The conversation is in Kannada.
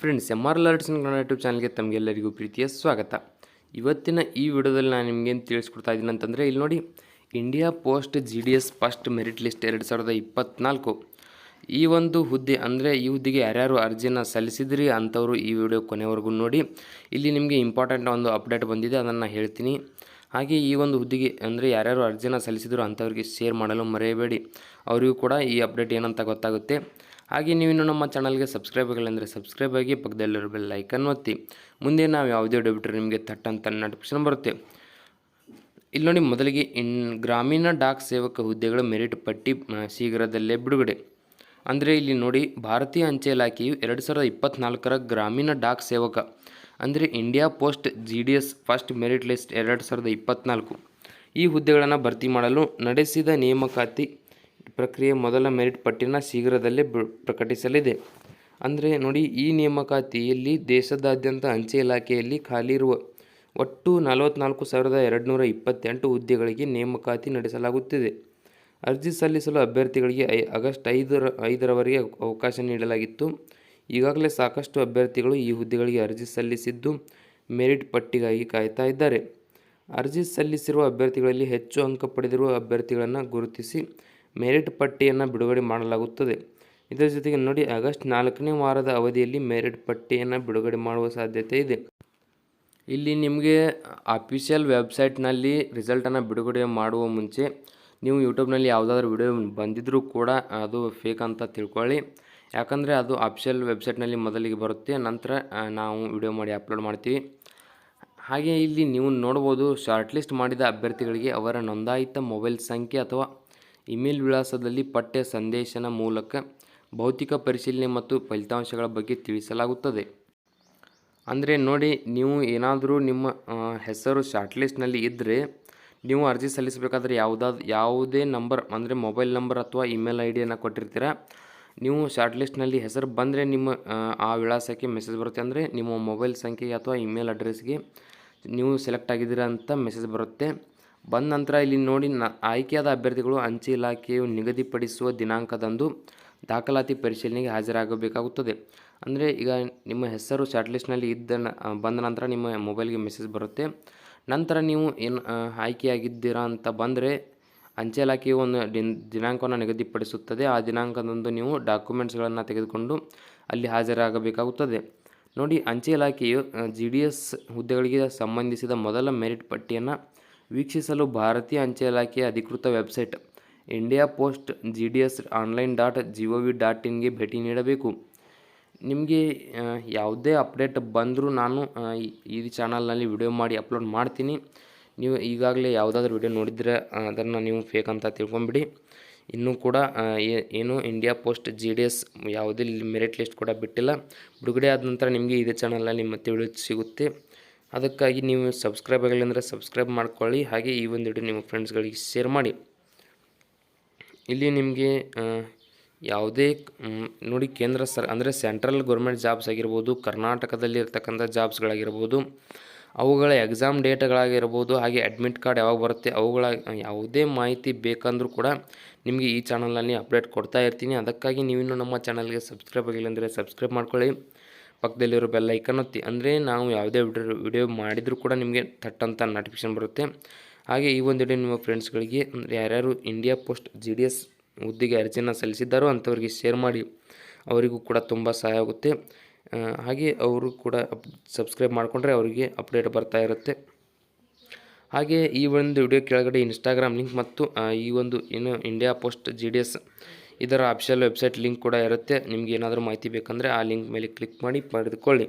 ಫ್ರೆಂಡ್ಸ್, MR ಕನ್ನಡ ಯೂಟ್ಯೂಬ್ ಚಾನಲ್ಗೆ ತಮಗೆಲ್ಲರಿಗೂ ಪ್ರೀತಿಯ ಸ್ವಾಗತ. ಇವತ್ತಿನ ಈ ವಿಡಿಯೋದಲ್ಲಿ ನಾನು ನಿಮಗೇನು ತಿಳಿಸ್ಕೊಡ್ತಾ ಇದ್ದೀನಿ ಅಂತಂದರೆ, ಇಲ್ಲಿ ನೋಡಿ, India post GDS first merit list 2024 ಈ ಒಂದು ಹುದ್ದೆ ಅಂದರೆ ಈ ಹುದ್ದೆಗೆ ಯಾರ್ಯಾರು ಅರ್ಜಿನ ಸಲ್ಲಿಸಿದ್ರಿ ಅಂಥವರು ಈ ವಿಡಿಯೋ ಕೊನೆವರೆಗೂ ನೋಡಿ. ಇಲ್ಲಿ ನಿಮಗೆ ಇಂಪಾರ್ಟೆಂಟ್ ಒಂದು ಅಪ್ಡೇಟ್ ಬಂದಿದೆ, ಅದನ್ನು ಹೇಳ್ತೀನಿ. ಹಾಗೆ ಈ ಒಂದು ಹುದ್ದೆಗೆ ಅಂದರೆ ಯಾರ್ಯಾರು ಅರ್ಜಿನ ಸಲ್ಲಿಸಿದ್ರು ಅಂಥವ್ರಿಗೆ ಶೇರ್ ಮಾಡಲು ಮರೆಯಬೇಡಿ, ಅವರಿಗೂ ಕೂಡ ಈ ಅಪ್ಡೇಟ್ ಏನಂತ ಗೊತ್ತಾಗುತ್ತೆ. ಹಾಗೆ ನೀವಿನ್ನು ನಮ್ಮ ಚಾನಲ್ಗೆ ಸಬ್ಸ್ಕ್ರೈಬ್ ಆಗಿಲ್ಲ ಸಬ್ಸ್ಕ್ರೈಬ್ ಆಗಿ, ಪಕ್ಕದಲ್ಲಿರೋ ಬೆಲ್ ಐಕನ್ ಒತ್ತಿ. ಮುಂದೆ ನಾವು ಯಾವುದೇ ವಿಡಿಯೋ ಬಿಟ್ಟರೆ ನಿಮಗೆ ಥಟ್ಟಂತ ನೋಟಿಫಿಕೇಶನ್ ಬರುತ್ತೆ. ಇಲ್ಲಿ ನೋಡಿ, ಮೊದಲಿಗೆ ಗ್ರಾಮೀಣ ಡಾಕ್ ಸೇವಕ ಹುದ್ದೆಗಳ ಮೆರಿಟ್ ಪಟ್ಟಿ ಶೀಘ್ರದಲ್ಲೇ ಬಿಡುಗಡೆ. ಅಂದರೆ ಇಲ್ಲಿ ನೋಡಿ, ಭಾರತೀಯ ಅಂಚೆ ಇಲಾಖೆಯು 2024 ಗ್ರಾಮೀಣ ಡಾಕ್ ಸೇವಕ ಅಂದರೆ India post GDS first merit list 2024 ಈ ಹುದ್ದೆಗಳನ್ನು ಭರ್ತಿ ಮಾಡಲು ನಡೆಸಿದ ನೇಮಕಾತಿ ಪ್ರಕ್ರಿಯೆ ಮೊದಲ ಮೆರಿಟ್ ಪಟ್ಟಿನ ಶೀಘ್ರದಲ್ಲೇ ಪ್ರಕಟಿಸಲಿದೆ. ಅಂದರೆ ನೋಡಿ, ಈ ನೇಮಕಾತಿಯಲ್ಲಿ ದೇಶದಾದ್ಯಂತ ಅಂಚೆ ಇಲಾಖೆಯಲ್ಲಿ ಖಾಲಿ ಇರುವ ಒಟ್ಟು 44,228 ಹುದ್ದೆಗಳಿಗೆ ನೇಮಕಾತಿ ನಡೆಸಲಾಗುತ್ತಿದೆ. ಅರ್ಜಿ ಸಲ್ಲಿಸಲು ಅಭ್ಯರ್ಥಿಗಳಿಗೆ ಆಗಸ್ಟ್ 5ರವರೆಗೆ ಅವಕಾಶ ನೀಡಲಾಗಿತ್ತು. ಈಗಾಗಲೇ ಸಾಕಷ್ಟು ಅಭ್ಯರ್ಥಿಗಳು ಈ ಹುದ್ದೆಗಳಿಗೆ ಅರ್ಜಿ ಸಲ್ಲಿಸಿದ್ದು ಮೆರಿಟ್ ಪಟ್ಟಿಗಾಗಿ ಕಾಯ್ತಾ ಇದ್ದಾರೆ. ಅರ್ಜಿ ಸಲ್ಲಿಸಿರುವ ಅಭ್ಯರ್ಥಿಗಳಲ್ಲಿ ಹೆಚ್ಚು ಅಂಕ ಪಡೆದಿರುವ ಅಭ್ಯರ್ಥಿಗಳನ್ನು ಗುರುತಿಸಿ ಮೆರಿಟ್ ಪಟ್ಟಿಯನ್ನು ಬಿಡುಗಡೆ ಮಾಡಲಾಗುತ್ತದೆ. ಇದರ ಜೊತೆಗೆ ನೋಡಿ, ಆಗಸ್ಟ್ 4ನೇ ವಾರದ ಅವಧಿಯಲ್ಲಿ ಮೆರಿಟ್ ಪಟ್ಟಿಯನ್ನು ಬಿಡುಗಡೆ ಮಾಡುವ ಸಾಧ್ಯತೆ ಇದೆ. ಇಲ್ಲಿ ನಿಮಗೆ ಅಫಿಷಿಯಲ್ ವೆಬ್ಸೈಟ್ನಲ್ಲಿ ರಿಸಲ್ಟನ್ನು ಬಿಡುಗಡೆ ಮಾಡುವ ಮುಂಚೆ ನೀವು ಯೂಟ್ಯೂಬ್ನಲ್ಲಿ ಯಾವುದಾದ್ರೂ ವಿಡಿಯೋ ಬಂದಿದ್ದರೂ ಕೂಡ ಅದು ಫೇಕ್ ಅಂತ ತಿಳ್ಕೊಳ್ಳಿ. ಯಾಕಂದರೆ ಅದು ಅಫಿಷಿಯಲ್ ವೆಬ್ಸೈಟ್ನಲ್ಲಿ ಮೊದಲಿಗೆ ಬರುತ್ತೆ, ನಂತರ ನಾವು ವಿಡಿಯೋ ಮಾಡಿ ಅಪ್ಲೋಡ್ ಮಾಡ್ತೀವಿ. ಹಾಗೆ ಇಲ್ಲಿ ನೀವು ನೋಡ್ಬೋದು, ಶಾರ್ಟ್ ಲಿಸ್ಟ್ ಮಾಡಿದ ಅಭ್ಯರ್ಥಿಗಳಿಗೆ ಅವರ ನೋಂದಾಯಿತ ಮೊಬೈಲ್ ಸಂಖ್ಯೆ ಅಥವಾ ಇಮೇಲ್ ವಿಳಾಸದಲ್ಲಿ ಪಠ್ಯ ಸಂದೇಶನ ಮೂಲಕ ಭೌತಿಕ ಪರಿಶೀಲನೆ ಮತ್ತು ಫಲಿತಾಂಶಗಳ ಬಗ್ಗೆ ತಿಳಿಸಲಾಗುತ್ತದೆ. ಅಂದರೆ ನೋಡಿ, ನೀವು ಏನಾದರೂ ನಿಮ್ಮ ಹೆಸರು ಶಾರ್ಟ್ ಲಿಸ್ಟ್ನಲ್ಲಿ ಇದ್ದರೆ ನೀವು ಅರ್ಜಿ ಸಲ್ಲಿಸಬೇಕಾದ್ರೆ ಯಾವುದೇ ನಂಬರ್ ಅಂದರೆ ಮೊಬೈಲ್ ನಂಬರ್ ಅಥವಾ ಇಮೇಲ್ ಐಡಿಯನ್ನು ಕೊಟ್ಟಿರ್ತೀರ. ನೀವು ಶಾರ್ಟ್ ಲಿಸ್ಟ್ನಲ್ಲಿ ಹೆಸರು ಬಂದರೆ ನಿಮ್ಮ ಆ ವಿಳಾಸಕ್ಕೆ ಮೆಸೇಜ್ ಬರುತ್ತೆ. ಅಂದರೆ ನಿಮ್ಮ ಮೊಬೈಲ್ ಸಂಖ್ಯೆಗೆ ಅಥವಾ ಇಮೇಲ್ ಅಡ್ರೆಸ್ಗೆ ನೀವು ಸೆಲೆಕ್ಟ್ ಆಗಿದ್ದೀರಾ ಅಂತ ಮೆಸೇಜ್ ಬರುತ್ತೆ. ಬಂದ ನಂತರ ಇಲ್ಲಿ ನೋಡಿ, ಆಯ್ಕೆಯಾದ ಅಭ್ಯರ್ಥಿಗಳು ಅಂಚೆ ಇಲಾಖೆಯು ನಿಗದಿಪಡಿಸುವ ದಿನಾಂಕದಂದು ದಾಖಲಾತಿ ಪರಿಶೀಲನೆಗೆ ಹಾಜರಾಗಬೇಕಾಗುತ್ತದೆ. ಅಂದರೆ ಈಗ ನಿಮ್ಮ ಹೆಸರು ಶಾರ್ಟ್ ಲಿಸ್ಟ್ನಲ್ಲಿ ಬಂದ ನಂತರ ನಿಮ್ಮ ಮೊಬೈಲ್ಗೆ ಮೆಸೇಜ್ ಬರುತ್ತೆ. ನಂತರ ನೀವು ಏನು ಆಯ್ಕೆಯಾಗಿದ್ದೀರಾ ಅಂತ ಬಂದರೆ ಅಂಚೆ ಇಲಾಖೆಯು ಒಂದು ದಿನಾಂಕವನ್ನು ನಿಗದಿಪಡಿಸುತ್ತದೆ. ಆ ದಿನಾಂಕದಂದು ನೀವು ಡಾಕ್ಯುಮೆಂಟ್ಸ್ಗಳನ್ನು ತೆಗೆದುಕೊಂಡು ಅಲ್ಲಿ ಹಾಜರಾಗಬೇಕಾಗುತ್ತದೆ. ನೋಡಿ, ಅಂಚೆ ಇಲಾಖೆಯು GDS ಹುದ್ದೆಗಳಿಗೆ ಸಂಬಂಧಿಸಿದ ಮೊದಲ ಮೆರಿಟ್ ಪಟ್ಟಿಯನ್ನು ವೀಕ್ಷಿಸಲು ಭಾರತೀಯ ಅಂಚೆ ಇಲಾಖೆಯ ಅಧಿಕೃತ website India post GDS online.gov.in ಭೇಟಿ ನೀಡಬೇಕು. ನಿಮಗೆ ಯಾವುದೇ ಅಪ್ಡೇಟ್ ಬಂದರೂ ನಾನು ಈ ಚಾನಲ್ನಲ್ಲಿ ವಿಡಿಯೋ ಮಾಡಿ ಅಪ್ಲೋಡ್ ಮಾಡ್ತೀನಿ. ನೀವು ಈಗಾಗಲೇ ಯಾವುದಾದ್ರೂ ವಿಡಿಯೋ ನೋಡಿದರೆ ಅದನ್ನು ನೀವು ಫೇಕ್ ಅಂತ ತಿಳ್ಕೊಂಬಿಡಿ. ಇನ್ನೂ ಕೂಡ ಏನು ಇಂಡಿಯಾ ಪೋಸ್ಟ್ GDS ಯಾವುದೇ ಮೆರಿಟ್ ಲಿಸ್ಟ್ ಕೂಡ ಬಿಟ್ಟಿಲ್ಲ. ಬಿಡುಗಡೆ ಆದ ನಂತರ ನಿಮಗೆ ಇದೇ ಚಾನಲ್ನಲ್ಲಿ ಮತ್ತೆ ವಿಡಿಯೋ ಸಿಗುತ್ತೆ. ಅದಕ್ಕಾಗಿ ನೀವು ಸಬ್ಸ್ಕ್ರೈಬ್ ಆಗಿಲ್ಲ ಸಬ್ಸ್ಕ್ರೈಬ್ ಮಾಡ್ಕೊಳ್ಳಿ. ಹಾಗೆ ಈ ಒಂದು ವಿಡಿಯೋ ನಿಮ್ಮ ಫ್ರೆಂಡ್ಸ್ಗಳಿಗೆ ಶೇರ್ ಮಾಡಿ. ಇಲ್ಲಿ ನಿಮಗೆ ಯಾವುದೇ ನೋಡಿ, ಕೇಂದ್ರ ಅಂದರೆ ಸೆಂಟ್ರಲ್ ಗೌರ್ಮೆಂಟ್ ಜಾಬ್ಸ್ ಆಗಿರ್ಬೋದು, ಕರ್ನಾಟಕದಲ್ಲಿ ಇರ್ತಕ್ಕಂಥ ಜಾಬ್ಸ್ಗಳಾಗಿರ್ಬೋದು, ಅವುಗಳ ಎಕ್ಸಾಮ್ ಡೇಟ್ಗಳಾಗಿರ್ಬೋದು, ಹಾಗೆ ಅಡ್ಮಿಟ್ ಕಾರ್ಡ್ ಯಾವಾಗ ಬರುತ್ತೆ, ಅವುಗಳ ಯಾವುದೇ ಮಾಹಿತಿ ಬೇಕಂದ್ರೂ ಕೂಡ ನಿಮಗೆ ಈ ಚಾನಲ್ನಲ್ಲಿ ಅಪ್ಡೇಟ್ ಕೊಡ್ತಾ ಇರ್ತೀನಿ. ಅದಕ್ಕಾಗಿ ನೀವಿನ್ನೂ ನಮ್ಮ ಚಾನಲ್ಗೆ ಸಬ್ಸ್ಕ್ರೈಬ್ ಆಗಿಲ್ಲ ಸಬ್ಸ್ಕ್ರೈಬ್ ಮಾಡ್ಕೊಳ್ಳಿ, ಪಕ್ಕದಲ್ಲಿರೋ ಬೆಲ್ ಐಕನ್ ಒತ್ತಿ. ಅಂದರೆ ನಾವು ಯಾವುದೇ ವಿಡಿಯೋ ಮಾಡಿದರೂ ಕೂಡ ನಿಮಗೆ ಥಟ್ಟಂತ ನೋಟಿಫಿಕೇಶನ್ ಬರುತ್ತೆ. ಹಾಗೆ ಈ ಒಂದು ವಿಡಿಯೋ ನಿಮ್ಮ ಫ್ರೆಂಡ್ಸ್ಗಳಿಗೆ ಅಂದರೆ ಯಾರ್ಯಾರು ಇಂಡಿಯಾ ಪೋಸ್ಟ್ GDS ಹುದ್ದೆಗೆ ಅರ್ಜಿಯನ್ನು ಸಲ್ಲಿಸಿದ್ದಾರೋ ಅಂಥವ್ರಿಗೆ ಶೇರ್ ಮಾಡಿ, ಅವರಿಗೂ ಕೂಡ ತುಂಬ ಸಹಾಯ ಆಗುತ್ತೆ. ಹಾಗೆ ಅವರು ಕೂಡ ಸಬ್ಸ್ಕ್ರೈಬ್ ಮಾಡಿಕೊಂಡ್ರೆ ಅವರಿಗೆ ಅಪ್ಡೇಟ್ ಬರ್ತಾ ಇರುತ್ತೆ. ಹಾಗೆ ಈ ಒಂದು ವಿಡಿಯೋ ಕೆಳಗಡೆ ಇನ್ಸ್ಟಾಗ್ರಾಮ್ ಲಿಂಕ್ ಮತ್ತು ಈ ಒಂದು ಏನು ಇಂಡಿಯಾ ಪೋಸ್ಟ್ GDS ಇದರ ಅಫಿಷಿಯಲ್ ವೆಬ್ಸೈಟ್ ಲಿಂಕ್ ಕೂಡ ಇರುತ್ತೆ. ನಿಮ್ಗೆ ಏನಾದರೂ ಮಾಹಿತಿ ಬೇಕಂದರೆ ಆ ಲಿಂಕ್ ಮೇಲೆ ಕ್ಲಿಕ್ ಮಾಡಿ ಪಡೆದುಕೊಳ್ಳಿ.